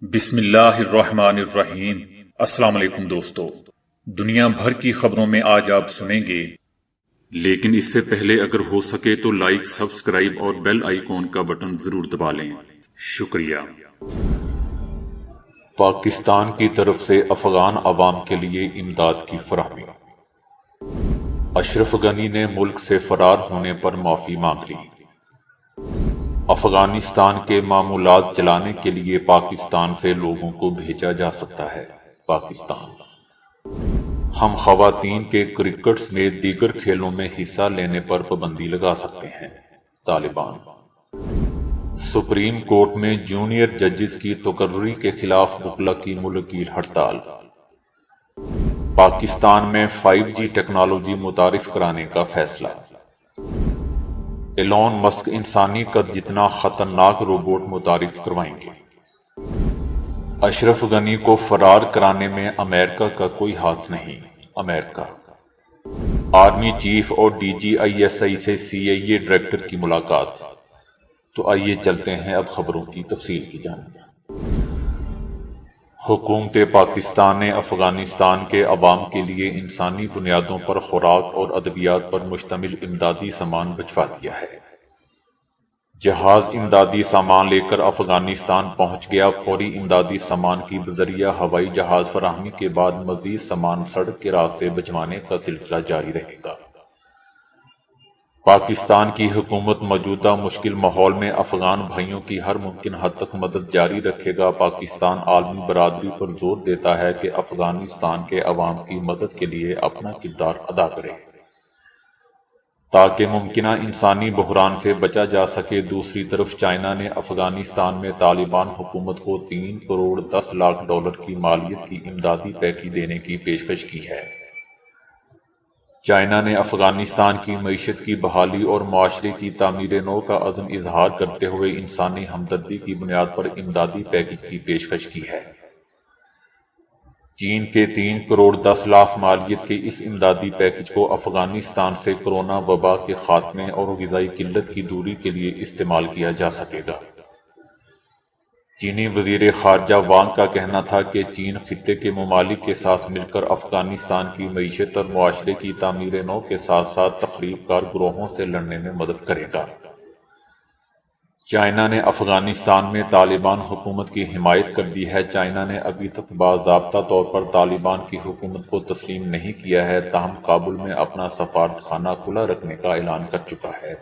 بسم اللہ الرحمن الرحیم۔ السلام علیکم دوستو، دنیا بھر کی خبروں میں آج آپ سنیں گے، لیکن اس سے پہلے اگر ہو سکے تو لائک، سبسکرائب اور بیل آئیکن کا بٹن ضرور دبا لیں۔ شکریہ۔ پاکستان کی طرف سے افغان عوام کے لیے امداد کی فراہمی۔ اشرف غنی نے ملک سے فرار ہونے پر معافی مانگ لی۔ افغانستان کے معمولات چلانے کے لیے پاکستان سے لوگوں کو بھیجا جا سکتا ہے۔ پاکستان ہم خواتین کے کرکٹ سمیت دیگر کھیلوں میں حصہ لینے پر پابندی لگا سکتے ہیں۔ طالبان سپریم کورٹ میں جونیئر ججز کی تقرری کے خلاف وکلا کی ملکی ہڑتال۔ پاکستان میں 5G ٹیکنالوجی متعارف کرانے کا فیصلہ۔ ایلون مسک انسانی قد جتنا خطرناک روبوٹ متعارف کروائیں گے۔ اشرف غنی کو فرار کرانے میں امریکہ کا کوئی ہاتھ نہیں۔ امریکہ آرمی چیف اور DGISI سے CIA ڈائریکٹر کی ملاقات۔ تو آئیے چلتے ہیں اب خبروں کی تفصیل کی جانب۔ حکومت پاکستان نے افغانستان کے عوام کے لیے انسانی بنیادوں پر خوراک اور ادویات پر مشتمل امدادی سامان بھجوا دیا ہے۔ جہاز امدادی سامان لے کر افغانستان پہنچ گیا۔ فوری امدادی سامان کی بذریعہ ہوائی جہاز فراہمی کے بعد مزید سامان سڑک کے راستے بھجوانے کا سلسلہ جاری رہے گا۔ پاکستان کی حکومت موجودہ مشکل ماحول میں افغان بھائیوں کی ہر ممکن حد تک مدد جاری رکھے گا۔ پاکستان عالمی برادری پر زور دیتا ہے کہ افغانستان کے عوام کی مدد کے لیے اپنا کردار ادا کرے تاکہ ممکنہ انسانی بحران سے بچا جا سکے۔ دوسری طرف چائنا نے افغانستان میں طالبان حکومت کو $3 کروڑ 10 لاکھ کی مالیت کی امدادی پیکیج دینے کی پیشکش کی ہے۔ چائنا نے افغانستان کی معیشت کی بحالی اور معاشرے کی تعمیر نو کا عزم اظہار کرتے ہوئے انسانی ہمدردی کی بنیاد پر امدادی پیکیج کی پیشکش کی ہے۔ چین کے $3 کروڑ 10 لاکھ مالیت کے اس امدادی پیکیج کو افغانستان سے کرونا وبا کے خاتمے اور غذائی قلت کی دوری کے لیے استعمال کیا جا سکے گا۔ چینی وزیر خارجہ وانگ کا کہنا تھا کہ چین خطے کے ممالک کے ساتھ مل کر افغانستان کی معیشت اور معاشرے کی تعمیر نو کے ساتھ ساتھ تخریب کار گروہوں سے لڑنے میں مدد کرے گا۔ چائنا نے افغانستان میں طالبان حکومت کی حمایت کر دی ہے۔ چائنا نے ابھی تک باضابطہ طور پر طالبان کی حکومت کو تسلیم نہیں کیا ہے، تاہم کابل میں اپنا سفارت خانہ کھلا رکھنے کا اعلان کر چکا ہے۔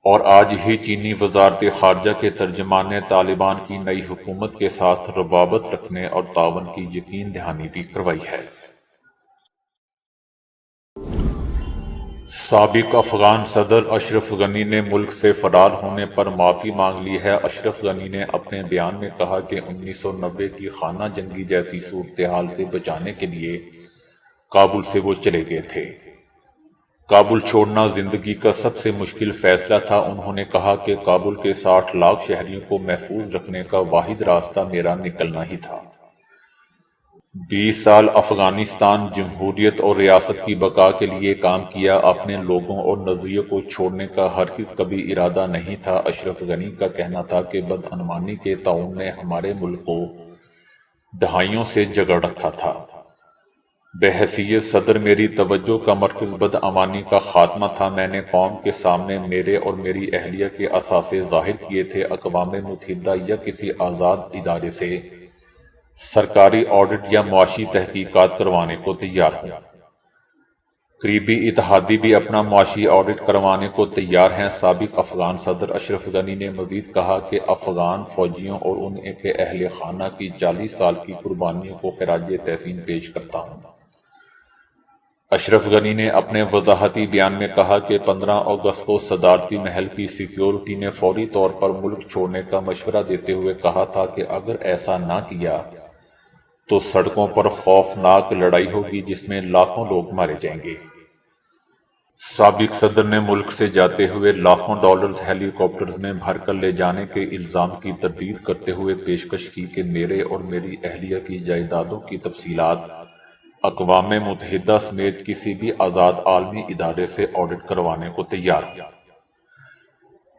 اور آج ہی چینی وزارت خارجہ کے ترجمان نے طالبان کی نئی حکومت کے ساتھ روابط رکھنے اور تعاون کی یقین دہانی بھی کروائی ہے۔ سابق افغان صدر اشرف غنی نے ملک سے فرار ہونے پر معافی مانگ لی ہے۔ اشرف غنی نے اپنے بیان میں کہا کہ 1990 کی خانہ جنگی جیسی صورتحال سے بچانے کے لیے کابل سے وہ چلے گئے تھے۔ کابل چھوڑنا زندگی کا سب سے مشکل فیصلہ تھا۔ انہوں نے کہا کہ کابل کے 60 لاکھ شہریوں کو محفوظ رکھنے کا واحد راستہ میرا نکلنا ہی تھا۔ 20 سال افغانستان جمہوریت اور ریاست کی بقا کے لیے کام کیا۔ اپنے لوگوں اور نظریے کو چھوڑنے کا ہرگز کبھی ارادہ نہیں تھا۔ اشرف غنی کا کہنا تھا کہ بدعنوانی کے طاعون نے ہمارے ملک کو دہائیوں سے جگڑ رکھا تھا۔ بحیثیت صدر میری توجہ کا مرکز بدعنوانی کا خاتمہ تھا۔ میں نے قوم کے سامنے میرے اور میری اہلیہ کے اثاثے ظاہر کیے تھے۔ اقوام متحدہ یا کسی آزاد ادارے سے سرکاری آڈٹ یا معاشی تحقیقات کروانے کو تیار ہوں۔ قریبی اتحادی بھی اپنا معاشی آڈٹ کروانے کو تیار ہیں۔ سابق افغان صدر اشرف غنی نے مزید کہا کہ افغان فوجیوں اور ان کے اہل خانہ کی 40 سال کی قربانیوں کو خراج تحسین پیش کرتا ہوں۔ اشرف غنی نے اپنے وضاحتی بیان میں کہا کہ 15 اگست کو صدارتی محل کی سیکیورٹی نے فوری طور پر ملک چھوڑنے کا مشورہ دیتے ہوئے کہا تھا کہ اگر ایسا نہ کیا تو سڑکوں پر خوفناک لڑائی ہوگی جس میں لاکھوں لوگ مارے جائیں گے۔ سابق صدر نے ملک سے جاتے ہوئے لاکھوں ڈالرز ہیلی کاپٹرز میں بھر کر لے جانے کے الزام کی تردید کرتے ہوئے پیشکش کی کہ میرے اور میری اہلیہ کی جائیدادوں کی تفصیلات اقوام متحدہ سمیت کسی بھی آزاد عالمی ادارے سے آڈٹ کروانے کو تیار ہوں۔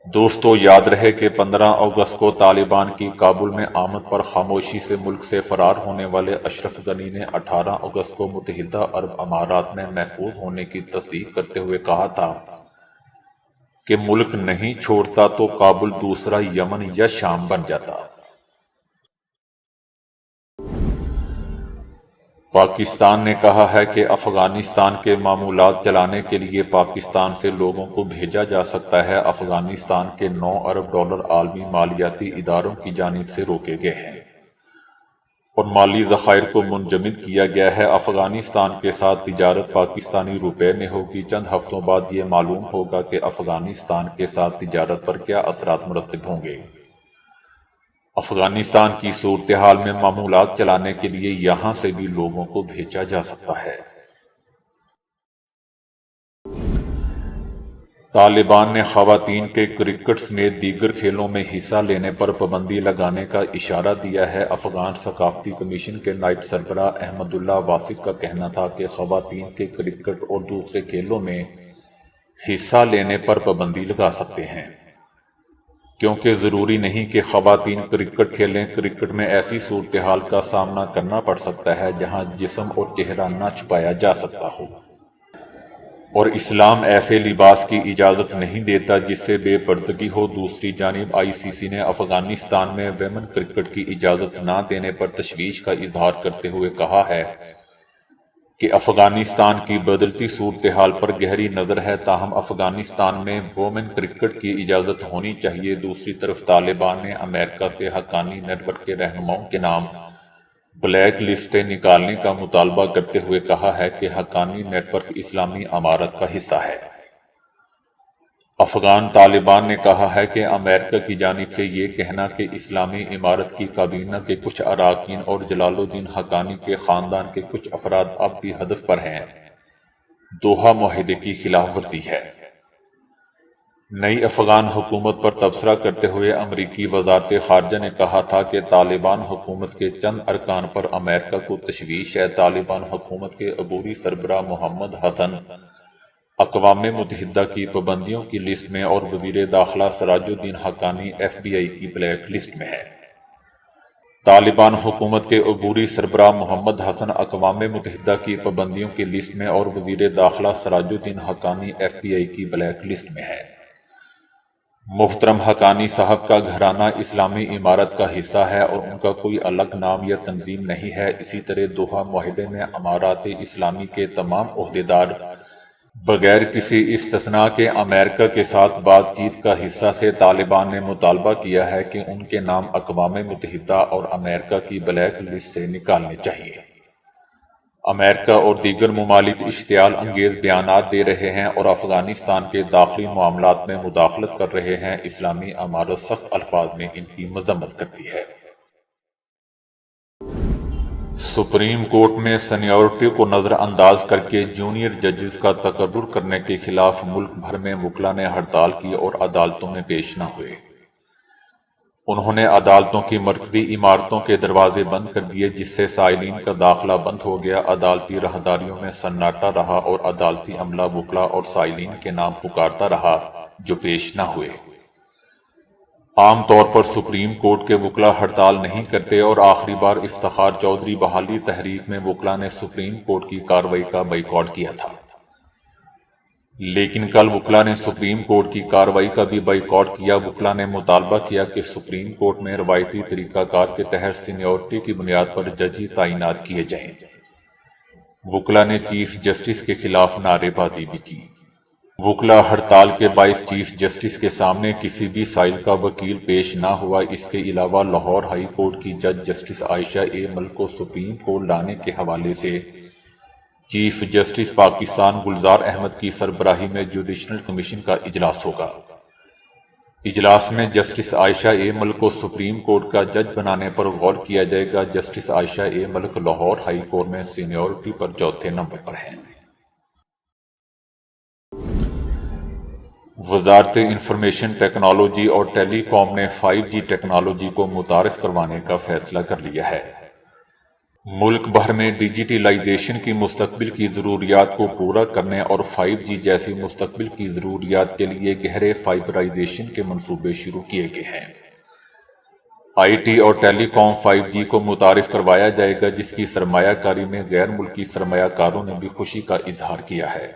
دوستو، یاد رہے کہ 15 اگست کو طالبان کی کابل میں آمد پر خاموشی سے ملک سے فرار ہونے والے اشرف غنی نے 18 اگست کو متحدہ عرب امارات میں محفوظ ہونے کی تصدیق کرتے ہوئے کہا تھا کہ ملک نہیں چھوڑتا تو کابل دوسرا یمن یا شام بن جاتا۔ پاکستان نے کہا ہے کہ افغانستان کے معمولات چلانے کے لیے پاکستان سے لوگوں کو بھیجا جا سکتا ہے۔ افغانستان کے 9 ارب ڈالر عالمی مالیاتی اداروں کی جانب سے روکے گئے ہیں اور مالی ذخائر کو منجمد کیا گیا ہے۔ افغانستان کے ساتھ تجارت پاکستانی روپے میں ہوگی۔ چند ہفتوں بعد یہ معلوم ہوگا کہ افغانستان کے ساتھ تجارت پر کیا اثرات مرتب ہوں گے۔ افغانستان کی صورتحال میں معمولات چلانے کے لیے یہاں سے بھی لوگوں کو بھیجا جا سکتا ہے۔ طالبان نے خواتین کے کرکٹ سمیت دیگر کھیلوں میں حصہ لینے پر پابندی لگانے کا اشارہ دیا ہے۔ افغان ثقافتی کمیشن کے نائب سربراہ احمد اللہ واسط کا کہنا تھا کہ خواتین کے کرکٹ اور دوسرے کھیلوں میں حصہ لینے پر پابندی لگا سکتے ہیں، کیونکہ ضروری نہیں کہ خواتین کرکٹ کھیلیں۔ کرکٹ میں ایسی صورتحال کا سامنا کرنا پڑ سکتا ہے جہاں جسم اور چہرہ نہ چھپایا جا سکتا ہو، اور اسلام ایسے لباس کی اجازت نہیں دیتا جس سے بے پردگی ہو۔ دوسری جانب آئی سی سی نے افغانستان میں ویمن کرکٹ کی اجازت نہ دینے پر تشویش کا اظہار کرتے ہوئے کہا ہے کہ افغانستان کی بدلتی صورتحال پر گہری نظر ہے، تاہم افغانستان میں وومن کرکٹ کی اجازت ہونی چاہیے۔ دوسری طرف طالبان نے امریکہ سے حقانی نیٹ ورک کے رہنماؤں کے نام بلیک لسٹ سے نکالنے کا مطالبہ کرتے ہوئے کہا ہے کہ حقانی نیٹ ورک اسلامی امارت کا حصہ ہے۔ افغان طالبان نے کہا ہے کہ امریکہ کی جانب سے یہ کہنا کہ اسلامی امارت کی کابینہ کے کچھ اراکین اور جلال الدین حقانی کے خاندان کے کچھ افراد اب بھی ہدف پر ہیں، دوحہ معاہدے کی خلاف ورزی ہے۔ نئی افغان حکومت پر تبصرہ کرتے ہوئے امریکی وزارت خارجہ نے کہا تھا کہ طالبان حکومت کے چند ارکان پر امریکہ کو تشویش ہے۔ طالبان حکومت کے عبوری سربراہ محمد حسن اقوام متحدہ کی پابندیوں کی لسٹ میں اور وزیر داخلہ سراج الدین حقانی ایف بی آئی کی بلیک لسٹ میں ہے۔ طالبان حکومت کے عبوری سربراہ محمد حسن اقوام متحدہ کی پابندیوں کی لسٹ میں اور وزیر داخلہ سراج الدین حقانی ایف بی آئی کی بلیک لسٹ میں ہے۔ محترم حقانی صاحب کا گھرانہ اسلامی امارت کا حصہ ہے اور ان کا کوئی الگ نام یا تنظیم نہیں ہے۔ اسی طرح دوحہ معاہدے میں امارات اسلامی کے تمام عہدیدار بغیر کسی استثناء کے امریکہ کے ساتھ بات چیت کا حصہ تھے۔ طالبان نے مطالبہ کیا ہے کہ ان کے نام اقوام متحدہ اور امریکہ کی بلیک لسٹ سے نکالنے چاہیے۔ امریکہ اور دیگر ممالک اشتعال انگیز بیانات دے رہے ہیں اور افغانستان کے داخلی معاملات میں مداخلت کر رہے ہیں۔ اسلامی امارت سخت الفاظ میں ان کی مذمت کرتی ہے۔ سپریم کورٹ میں سینیورٹی کو نظر انداز کر کے جونیئر ججز کا تقرر کرنے کے خلاف ملک بھر میں وکلاء نے ہڑتال کی اور عدالتوں میں پیش نہ ہوئے۔ انہوں نے عدالتوں کی مرکزی عمارتوں کے دروازے بند کر دیے، جس سے سائلین کا داخلہ بند ہو گیا۔ عدالتی راہداریوں میں سناٹا رہا اور عدالتی عملہ وکلاء اور سائلین کے نام پکارتا رہا جو پیش نہ ہوئے۔ عام طور پر سپریم کورٹ کے وکلاء ہڑتال نہیں کرتے اور آخری بار افتخار چودھری بحالی تحریک میں وکلاء نے سپریم کورٹ کی کارروائی کا بائیکاٹ کیا تھا، لیکن کل وکلاء نے سپریم کورٹ کی کارروائی کا بھی بائیکاٹ کیا۔ وکلاء نے مطالبہ کیا کہ سپریم کورٹ میں روایتی طریقہ کار کے تحت سینیورٹی کی بنیاد پر ججز تعینات کیے جائیں۔ وکلاء نے چیف جسٹس کے خلاف نعرے بازی بھی کی۔ وکلاء ہڑتال کے باعث چیف جسٹس کے سامنے کسی بھی سائل کا وکیل پیش نہ ہوا۔ اس کے علاوہ لاہور ہائی کورٹ کی جج جسٹس عائشہ اے ملک کو سپریم کورٹ لانے کے حوالے سے چیف جسٹس پاکستان گلزار احمد کی سربراہی میں جوڈیشل کمیشن کا اجلاس ہوگا۔ اجلاس میں جسٹس عائشہ اے ملک کو سپریم کورٹ کا جج بنانے پر غور کیا جائے گا۔ جسٹس عائشہ اے ملک لاہور ہائی کورٹ میں سینیورٹی پر چوتھے نمبر پر ہیں۔ وزارت انفارمیشن ٹیکنالوجی اور ٹیلی کام نے 5G ٹیکنالوجی کو متعارف کروانے کا فیصلہ کر لیا ہے۔ ملک بھر میں ڈیجیٹلائزیشن کی مستقبل کی ضروریات کو پورا کرنے اور 5G جیسی مستقبل کی ضروریات کے لیے گہرے فائبرائزیشن کے منصوبے شروع کیے گئے ہیں۔ آئی ٹی اور ٹیلی کام 5G کو متعارف کروایا جائے گا، جس کی سرمایہ کاری میں غیر ملکی سرمایہ کاروں نے بھی خوشی کا اظہار کیا ہے۔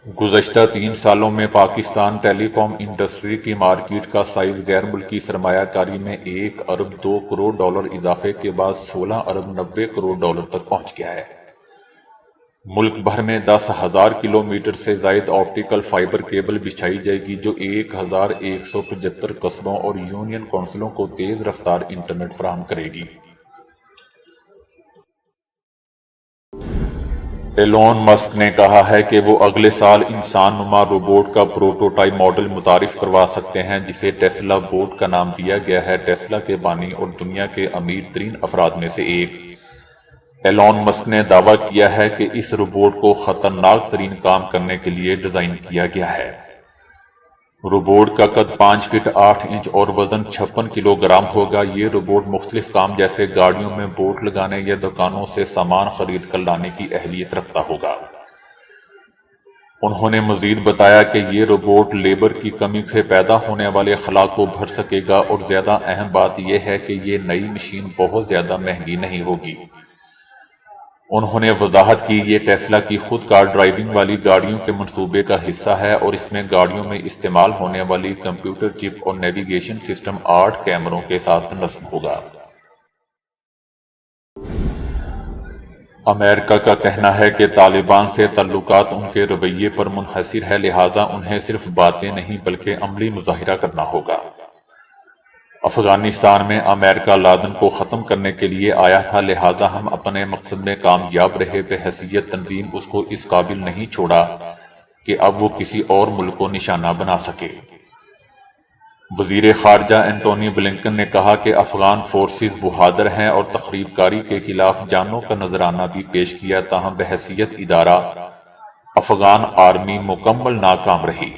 گزشتہ 3 سالوں میں پاکستان ٹیلی کام انڈسٹری کی مارکیٹ کا سائز غیر ملکی سرمایہ کاری میں 1 ارب 2 کروڑ ڈالر اضافے کے بعد 16 ارب 90 کروڑ ڈالر تک پہنچ گیا ہے۔ ملک بھر میں 10,000 کلومیٹر سے زائد آپٹیکل فائبر کیبل بچھائی جائے گی، جو 1,175 قصبوں اور یونین کونسلوں کو تیز رفتار انٹرنیٹ فراہم کرے گی۔ ایلون مسک نے کہا ہے کہ وہ اگلے سال انسان نما روبوٹ کا پروٹوٹائپ ماڈل متعارف کروا سکتے ہیں، جسے ٹیسلا بوٹ کا نام دیا گیا ہے۔ ٹیسلا کے بانی اور دنیا کے امیر ترین افراد میں سے ایک ایلون مسک نے دعویٰ کیا ہے کہ اس روبوٹ کو خطرناک ترین کام کرنے کے لیے ڈیزائن کیا گیا ہے۔ روبوٹ کا قد 5 فٹ 8 انچ اور وزن 56 کلو گرام ہوگا۔ یہ روبوٹ مختلف کام جیسے گاڑیوں میں بوٹ لگانے یا دکانوں سے سامان خرید کر لانے کی اہلیت رکھتا ہوگا۔ انہوں نے مزید بتایا کہ یہ روبوٹ لیبر کی کمی سے پیدا ہونے والے خلا کو بھر سکے گا، اور زیادہ اہم بات یہ ہے کہ یہ نئی مشین بہت زیادہ مہنگی نہیں ہوگی۔ انہوں نے وضاحت کی یہ ٹیسلا کی خود کار ڈرائیونگ والی گاڑیوں کے منصوبے کا حصہ ہے، اور اس میں گاڑیوں میں استعمال ہونے والی کمپیوٹر چپ اور نیویگیشن سسٹم 8 کیمروں کے ساتھ نصب ہوگا۔ امریکہ کا کہنا ہے کہ طالبان سے تعلقات ان کے رویے پر منحصر ہے، لہٰذا انہیں صرف باتیں نہیں بلکہ عملی مظاہرہ کرنا ہوگا۔ افغانستان میں امریکہ لادن کو ختم کرنے کے لیے آیا تھا، لہٰذا ہم اپنے مقصد میں کامیاب رہے۔ بحیثیت تنظیم اس کو اس قابل نہیں چھوڑا کہ اب وہ کسی اور ملک کو نشانہ بنا سکے۔ وزیر خارجہ اینٹونی بلنکن نے کہا کہ افغان فورسز بہادر ہیں اور تخریب کاری کے خلاف جانوں کا نذرانہ بھی پیش کیا، تاہم بحیثیت ادارہ افغان آرمی مکمل ناکام رہی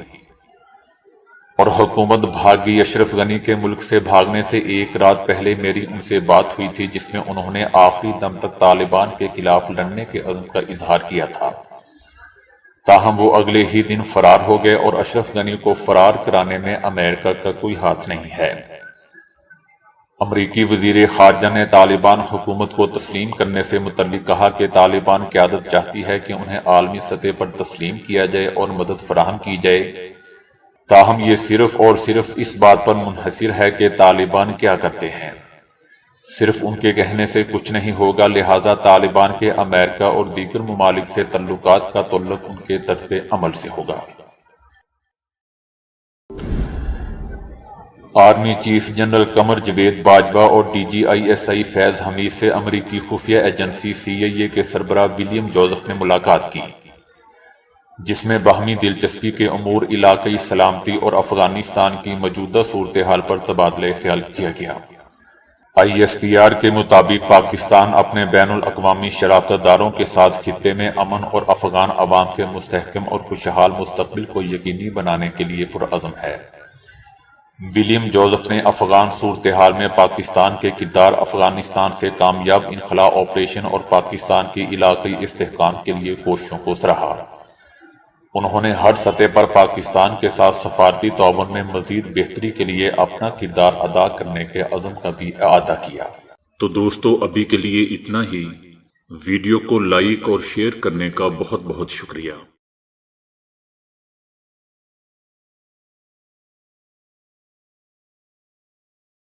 اور حکومت بھاگ گئی۔ اشرف غنی کے ملک سے بھاگنے سے ایک رات پہلے میری ان سے بات ہوئی تھی، جس میں انہوں نے آخری دم تک طالبان کے خلاف لڑنے کے عزم کا اظہار کیا تھا، تاہم وہ اگلے ہی دن فرار ہو گئے، اور اشرف غنی کو فرار کرانے میں امریکہ کا کوئی ہاتھ نہیں ہے۔ امریکی وزیر خارجہ نے طالبان حکومت کو تسلیم کرنے سے متعلق کہا کہ طالبان قیادت چاہتی ہے کہ انہیں عالمی سطح پر تسلیم کیا جائے اور مدد فراہم کی جائے، تاہم یہ صرف اور صرف اس بات پر منحصر ہے کہ طالبان کیا کرتے ہیں۔ صرف ان کے کہنے سے کچھ نہیں ہوگا، لہٰذا طالبان کے امریکہ اور دیگر ممالک سے تعلقات کا تعلق ان کے طرز عمل سے ہوگا۔ Army chief general Qamar Javed Bajwa اور DGISI فیض حمید سے امریکی خفیہ ایجنسی CIA کے سربراہ ولیم جوزف نے ملاقات کی، جس میں باہمی دلچسپی کے امور، علاقائی سلامتی اور افغانستان کی موجودہ صورتحال پر تبادلہ خیال کیا گیا۔ ISPR کے مطابق پاکستان اپنے بین الاقوامی شراکت داروں کے ساتھ خطے میں امن اور افغان عوام کے مستحکم اور خوشحال مستقبل کو یقینی بنانے کے لیے پرعزم ہے۔ ولیم جوزف نے افغان صورتحال میں پاکستان کے کردار، افغانستان سے کامیاب انخلاء آپریشن اور پاکستان کی علاقائی استحکام کے لیے کوششوں کو سراہا۔ انہوں نے ہر سطح پر پاکستان کے ساتھ سفارتی تعاون میں مزید بہتری کے لیے اپنا کردار ادا کرنے کے عزم کا بھی اعادہ کیا۔ تو دوستو، ابھی کے لیے اتنا ہی۔ ویڈیو کو لائک اور شیئر کرنے کا بہت بہت شکریہ۔